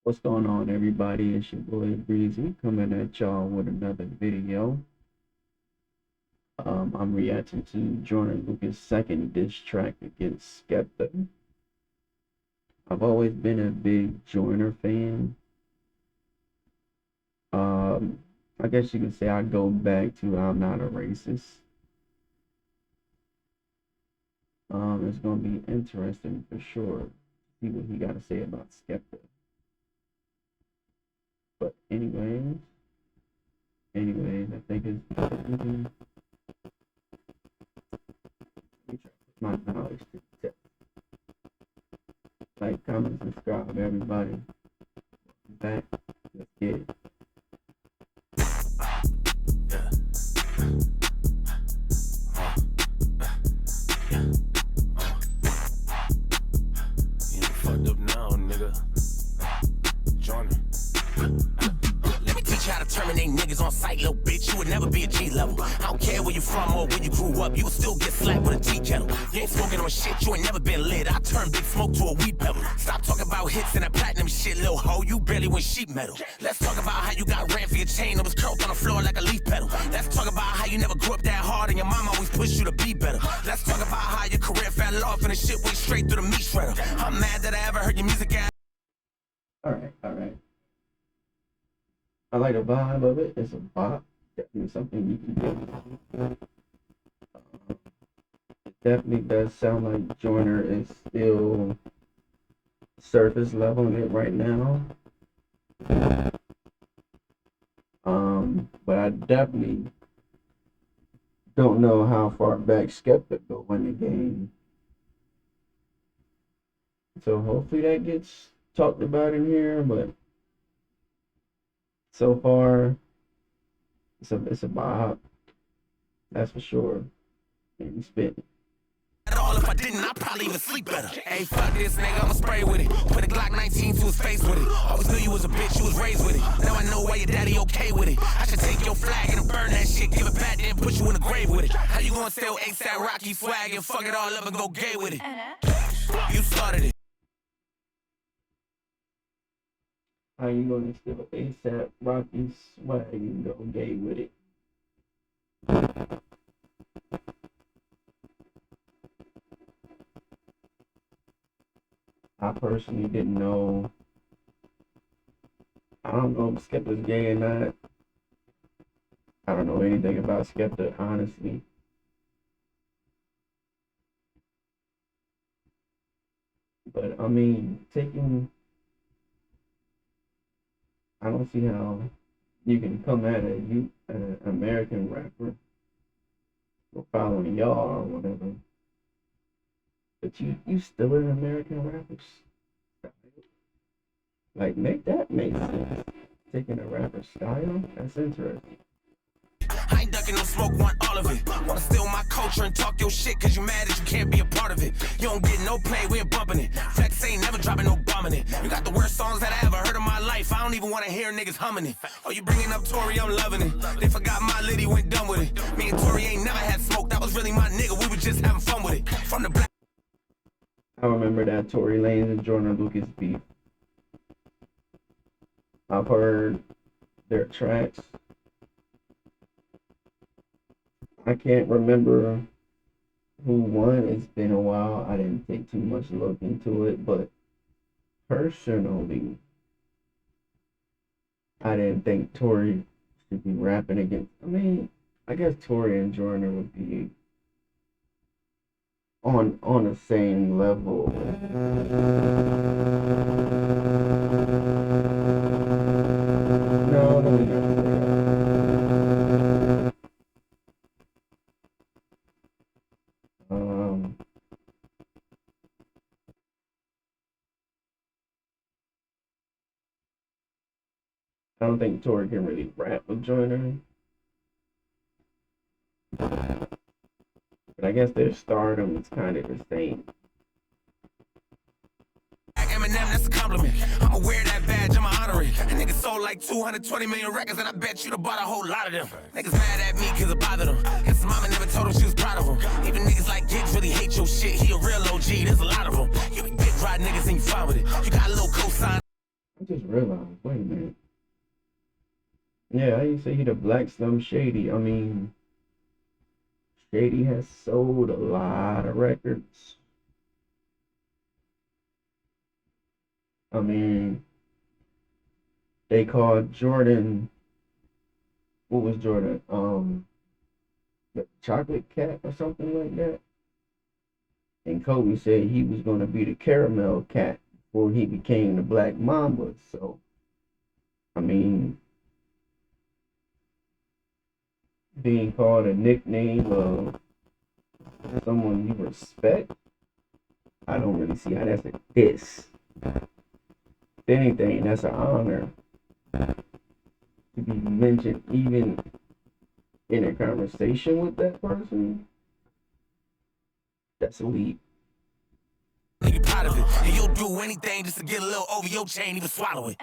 What's going on, everybody? It's your boy Breezy coming at y'all with another video. I'm reacting to Joyner Lucas' second diss track against Skepta. I've always been a big Joyner fan. I guess you could say I go back to I'm not a racist. It's gonna be interesting for sure to see what he got to say about Skepta. But anyways, I think it's let me try to put my knowledge to the test. Like, comment, subscribe, everybody. Back, let's get it. Fucked up now, nigga. Joyner. Let me teach you how to terminate niggas on sight, little bitch. You would never be a G level. I don't care where you from or where you grew up, you would still get slapped with a tea kettle. You ain't smoking on shit, you ain't never been lit. I turn big smoke to a weed pebble. Stop talking about hits and that platinum shit, little hoe. You barely went sheet metal. Let's talk about how you got ran for your chain that was curled on the floor like a leaf petal. Let's talk about how you never grew up that hard and your mom always pushed you to be better. Let's talk about how your career fell off and the shit went straight through the meat shredder. I'm mad that I ever heard your music out. Alright. I like the vibe of it. It's a bop. Definitely something you can do. It definitely does sound like Joyner is still surface leveling it right now. But I definitely don't know how far back Skepta go in the game. So hopefully that gets talked about in here, but so far it's a vibe. That's for sure. And you spit. At all, if I didn't, I'd probably even sleep better. Hey, fuck this nigga, I'ma spray with it. Put a Glock 19 to his face with it. Always knew you was a bitch, you was raised with it. Now I know why your daddy okay with it. I should take your flag and burn that shit, give it back, then put you in the grave with it. How you gonna steal ASAP Rocky swag and fuck it all up and go gay with it? You started it. How you gonna steal ASAP Rocky swag and go gay with it? I personally didn't know. I don't know if Skepta's gay or not. I don't know anything about Skepta, honestly. But I mean, I don't see how you can come at an American rapper for following y'all or whatever. But you still an American rapper? Like, make sense. Taking a rapper style? That's interesting. I ain't ducking no smoke, want all of it. Wanna steal my culture and talk your shit cause you mad that you can't be a part of it. You don't get no play, we ain't bumping it. Flex ain't never dropping no bombing it. You got the worst songs that I ever heard in my life. I don't even wanna hear niggas humming it. Oh, you bringing up Tory, I'm loving it. They forgot my lady went done with it. Me and Tory ain't never had smoke, that was really my nigga. We was just having fun with it. From the black. I remember that Tory Lanez and Joyner Lucas beef. I've heard their tracks. I can't remember who won. It's been a while. I didn't take too much look into it, but personally, I didn't think Tory should be rapping against. I mean, I guess Tory and Joyner would be on the same level. No, let me not say that. I don't think Tory can really rap with Joyner. But I guess their stardom is kind of the same. Eminem, that's a compliment. I'ma wear that badge, I'ma honor it. And niggas sold like 220 million records, and I bet you'd have bought a whole lot of them. Niggas mad at me cause it bothered them. His mama never told him she was proud of him. Even niggas like Gigs really hate your shit. He a real OG, there's a lot of them. You be dick ride niggas and you fine with it. You got a little cosign. just realized, wait a minute. Yeah, I used to say he the Black Slim Shady. I mean, Shady has sold a lot of records. I mean, they called Jordan, what was Jordan? The chocolate cat or something like that. And Kobe said he was going to be the caramel cat before he became the Black Mamba. So, I mean, being called a nickname of someone you respect, I don't really see how that's a diss. If anything, that's an honor to be mentioned even in a conversation with that person. That's elite. Nigga proud of it, and you'll do anything just to get a little over your chain, even swallow it.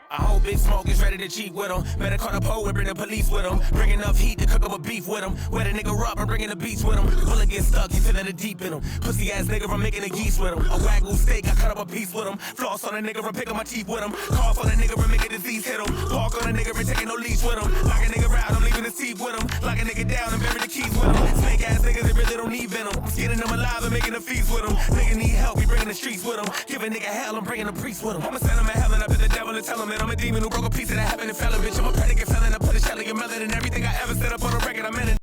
A whole big smoke is ready to cheat with him. Better call the pole and bring the police with him. Bring enough heat to cook up a beef with him. Wet a nigga up and bring in the beats with him. Bullet get stuck, you feeling the deep in him. Pussy ass nigga from making the geese with him. A wagyu steak, I cut up a piece with him. Floss on a nigga from picking my teeth with him. Cough on a nigga from making disease hit him. Walk on a nigga from taking no leash with him. Lock a nigga out, I'm leaving his teeth with him. Lock a nigga down and bury the keys with him. Snake ass niggas, they really don't need venom. Skinning them alive and making a feast with him. Nigga need help, we bringing the streets with him. Give a nigga hell, I'm bringing the priest with him. I'ma send him to hell and up to the devil and tell him that I'm a demon who broke a piece of that happened and fell a bitch. I'm a predicate felon, I put a shell in your mother and everything I ever set up on a record, I'm in it.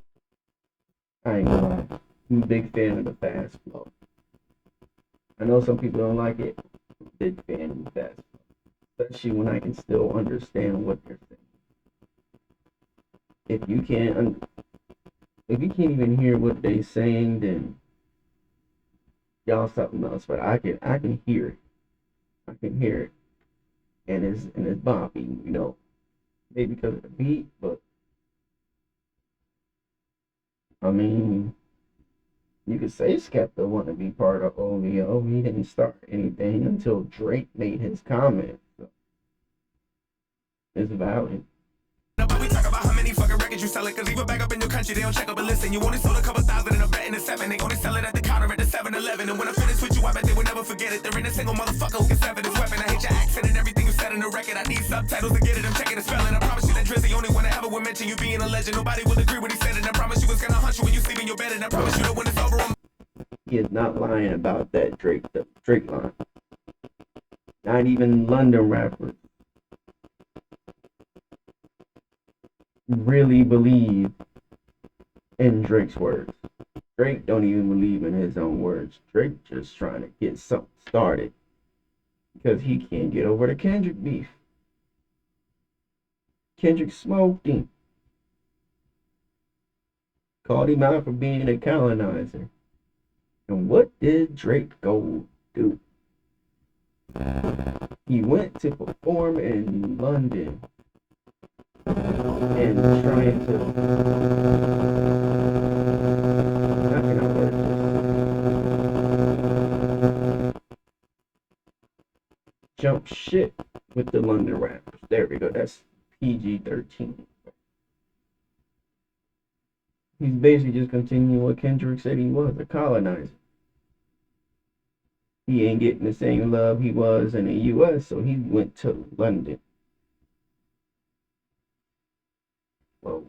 I ain't gonna lie. I'm a big fan of the fast flow. I know some people don't like it. I'm a big fan of the fast flow. Especially when I can still understand what they're saying. If you can't even hear what they're saying, then y'all something else. But I can hear it. I can hear it. And it's boppy, you know. Maybe because of the beat, but I mean, you could say Skepta wanted to be part of OVO. He didn't start anything until Drake made his comment. So it's valid. We talk about how many fucking records you selling, cause even back up in your country, they don't check up and listen. You only sold a couple thousand in a bet in the 7. They only sell it at the counter at the 7-Eleven. And when I finish with you, I bet they will never forget it. There ain't a single motherfucker who can sever this weapon. I hate your accent and everything you said in the record. I need subtitles to get it, I'm checking the spelling. I promise you that Drizzy only one that ever would mention you being a legend. Nobody will agree when he said it. I promise you it's gonna hunt you when you sleep in your bed. And I promise you that when it's over, He is not lying about that Drake line. Not even London rappers really believe in Drake's words. Drake don't even believe in his own words. Drake just trying to get something started because he can't get over the Kendrick beef. Kendrick smoked him. Called him out for being a colonizer. And what did Drake go do? He went to perform in London and trying to, how can I word this? Jump shit with the London rappers. There we go. That's PG-13. He's basically just continuing what Kendrick said he was, a colonizer. He ain't getting the same love he was in the US, so he went to London. Whoa.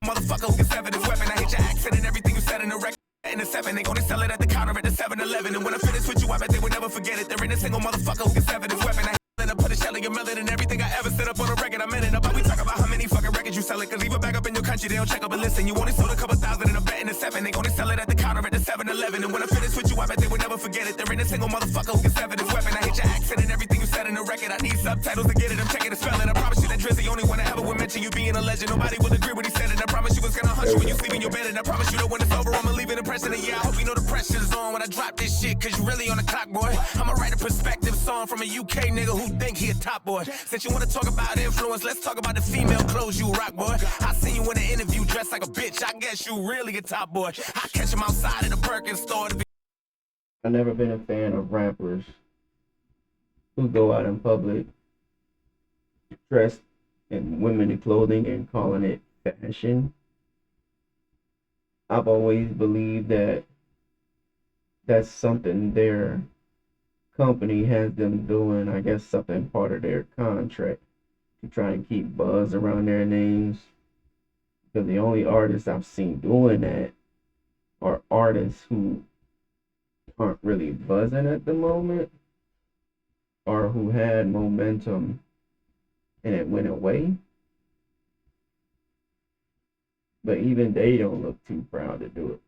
motherfucker who can sever this weapon. I hate your accent and everything you said in the record. In the 7, they only sell it at the counter at the 7-Eleven. And when I finish with you, I bet they would never forget it. There ain't a single motherfucker who can sever this weapon. I put a shell in your melon and everything I ever set up on a record, I'm in it. But we talk about how many fucking records you sell it, cause even back up in your country, they don't check up and listen. You only sold a couple thousand in a bet in the 7. They only sell it at the counter at the 7-Eleven. And when I finish with you, I bet they would never forget it. There ain't a single motherfucker who can sever this weapon. I hate your accent and everything you said in the record. I need subtitles to get it, I'm checking the spelling. I promise you that Drizzy only one that ever would mention you being a legend. Nobody will agree when he said it. I promise you it's gonna hunt you when you sleep in your bed. And I promise you that when it's over, I'ma leave an impression. And yeah, I hope you know the pressure's on when I drop this shit, cause you really on the clock, boy. I'ma write a perspective song from a UK nigga who think he a top boy. Since you wanna talk about influence, let's talk about the female clothes you rock, boy. I seen you in an interview dressed like a bitch. I guess you really a top boy. I catch him outside of the Perkins store to be. I've never been a fan of rappers who go out in public dressed in women's clothing and calling it fashion. I've always believed that that's something they're company has them doing, I guess, something part of their contract to try and keep buzz around their names. Because the only artists I've seen doing that are artists who aren't really buzzing at the moment or who had momentum and it went away. But even they don't look too proud to do it.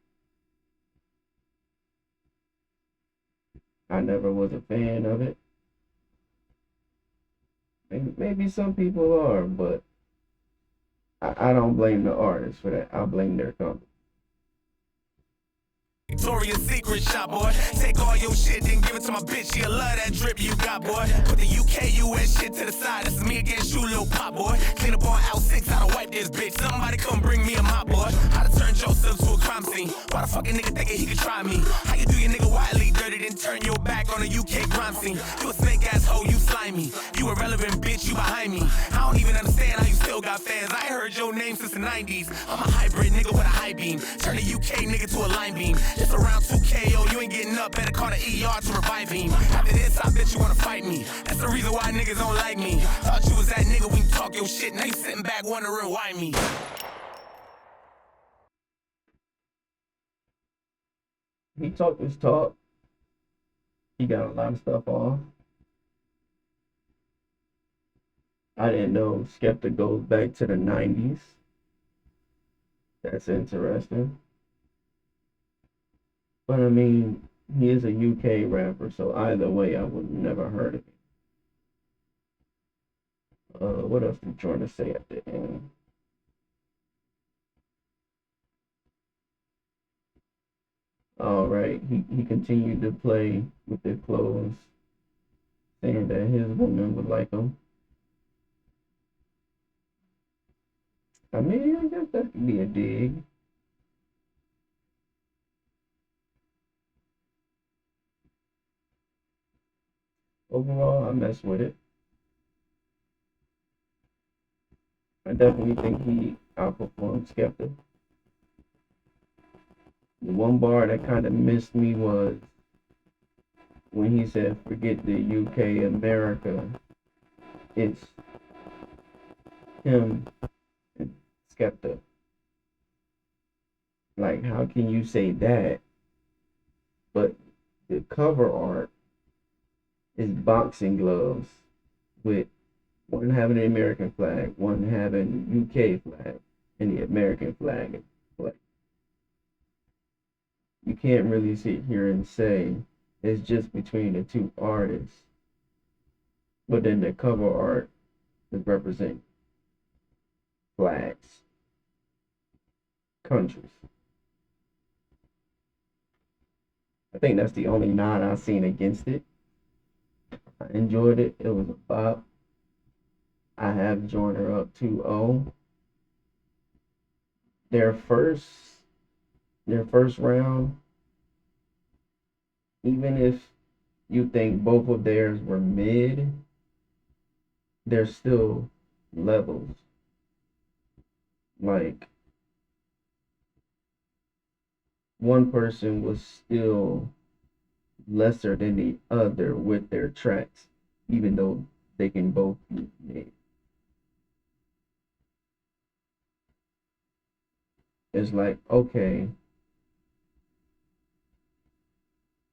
I never was a fan of it. Maybe some people are, but I don't blame the artists for that. I blame their company. Victoria's Secret shop, boy. Take all your shit, then give it to my bitch. She'll love that drip you got, boy. Put the UK, US shit to the side. This is me against you, little pop, boy. Clean up on L6, how to wipe this bitch. Somebody come bring me a mop, boy. How to turn Joseph to a crime scene. Why the fucking nigga thinking he could try me? How you do your nigga wildly dirty, then turn your back on a UK crime scene? You a snake ass hoe, you slimy. You irrelevant bitch, you behind me. I don't even understand how you still got fans. I ain't heard your name since the 90s. I'm a hybrid nigga with a high beam. Turn a UK nigga to a line beam. It's around 2K, yo, you ain't getting up. Better call the ER to revive him. After this, I bet you wanna fight me. That's the reason why niggas don't like me. Thought you was that nigga when you talk your shit. Now you sitting back wondering why me. He talked his talk. He got a lot of stuff off. I didn't know Skepta goes back to the 90s. That's interesting. But I mean, he is a UK rapper, so either way, I would never heard of him. What else did Joyner say at the end? All right, he continued to play with their clothes, saying that his woman would like them. I mean, I guess that could be a dig. Overall, I mess with it. I definitely think he outperformed Skepta. The one bar that kind of missed me was when he said, forget the UK, America. It's him and Skepta. Like, how can you say that? But the cover art is boxing gloves with one having the American flag, one having the UK flag, and the American flag. Like, you can't really sit here and say it's just between the two artists, but then the cover art is represent flags, countries. I think that's the only nod I've seen against it. I enjoyed it. It was a bop. I have Joyner up 2-0. Their first round, even if you think both of theirs were mid, they're still levels. Like, one person was still lesser than the other with their tracks, even though they can both be made. It's like, okay,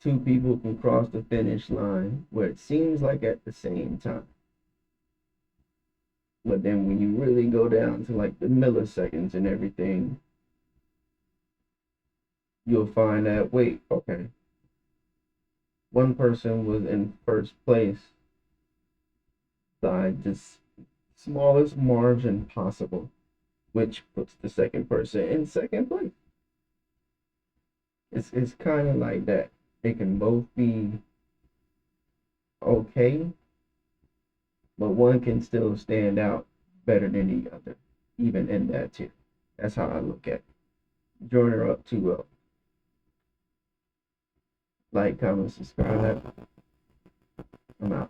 two people can cross the finish line where it seems like at the same time. But then when you really go down to like the milliseconds and everything, you'll find that, wait, okay, one person was in first place by the smallest margin possible, which puts the second person in second place. It's kind of like that. They can both be okay, but one can still stand out better than the other, even in that tier. That's how I look at it. Joyner up 2-0. Like, comment, subscribe. I'm out.